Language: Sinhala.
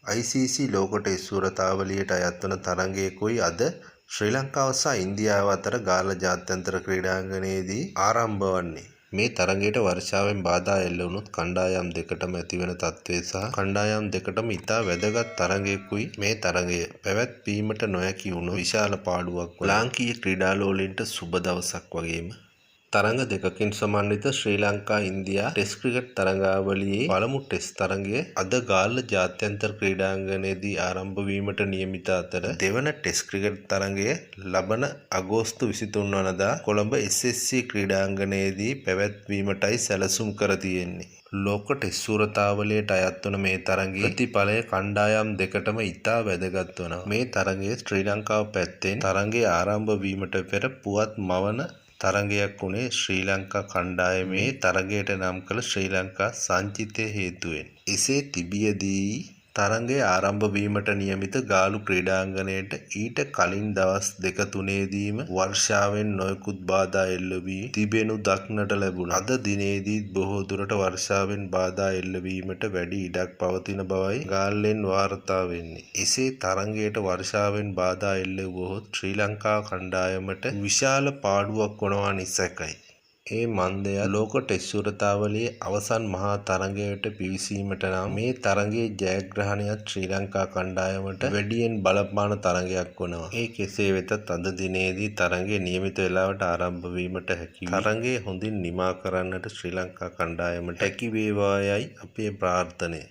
ICC ලෝක ටෙස්ට් සූරතාවලියට අයත් වන තරගයකුයි අද ශ්‍රී ලංකාව සහ ඉන්දියාව අතර ගාල්ල ජාත්‍යන්තර ක්‍රීඩාංගණයේදී ආරම්භ වන්නේ. මේ තරගයට වර්ෂාවෙන් බාධා එල්ල වුණොත් කණ්ඩායම් දෙකටම ඇතිවන තත්ත්වය සහ කණ්ඩායම් දෙකටම ඉතා වැදගත් තරගයකුයි මේ තරගය. පැවැත්වීමට නොහැකි වුණොත් විශාල පාඩුවක් වන ලාංකීය ක්‍රීඩාලෝලීන්ට සුබ දවසක් වගේම තරඟ දෙකකින් සමන්විත ශ්‍රී ලංකා ඉන්දියා ටෙස්ට් ක්‍රිකට් තරඟාවලියේ පළමු ටෙස්ට් තරඟය අද ගාල්ල ජාත්‍යන්තර ක්‍රීඩාංගණයේදී ආරම්භ වීමට නියමිත අතර දෙවන ටෙස්ට් ක්‍රිකට් තරඟය ලබන අගෝස්තු 23 වනදා කොළඹ SSC ක්‍රීඩාංගණයේදී පැවැත්වීමටයි සැලසුම් කර තියෙන්නේ. ලෝක ටෙස්ට් සූරතාවලියට අයත් වන මේ තරඟයේ ප්‍රතිඵලය කණ්ඩායම් දෙකටම ඉතා වැදගත් වනවා. මේ තරඟය ශ්‍රී ලංකාව පැත්තෙන් තරඟය ආරම්භ වීමට පෙර පුවත් මවන තරගයක් වුණේ ශ්‍රී ලංකා කණ්ඩායමේ තරගයට නම් කළ ශ්‍රී ලංකා සංචිතය හේතුවෙන්. එසේ තිබියදී තරගය ආරම්භ වීමට නියමිත ගාලු ක්‍රීඩාංගණයට ඊට කලින් දවස් දෙක තුනේදීම වර්ෂාවෙන් නොයෙකුත් බාධා එල්ල වී තිබෙනු දක්නට ලැබුණා. අද දිනේදීත් බොහෝ දුරට වර්ෂාවෙන් බාධා එල්ල වීමට වැඩි ඉඩක් පවතින බවයි ගාල්ලෙන් වාර්තා වෙන්නේ. එසේ තරගයට වර්ෂාවෙන් බාධා එල්ල වුවහොත් ශ්‍රී ලංකා කණ්ඩායමට විශාල පාඩුවක් වනවා නිසැකයි. ඒ මන්දය ලෝක ටෙස්ට් සූරතාවලියේ අවසන් මහා තරගයට පිවිසීමට නම් මේ තරගයේ ජයග්‍රහණයත් ශ්‍රී ලංකා කණ්ඩායමට වැඩියෙන් බලපාන තරගයක් වනවා. ඒ කෙසේ වෙතත් අද දිනේදී තරගය නියමිත වේලාවට ආරම්භ වීමට හැකි වී තරගය හොඳින් නිමා කරන්නට ශ්‍රී ලංකා කණ්ඩායමට හැකි වේවායයි අපේ ප්‍රාර්ථනය.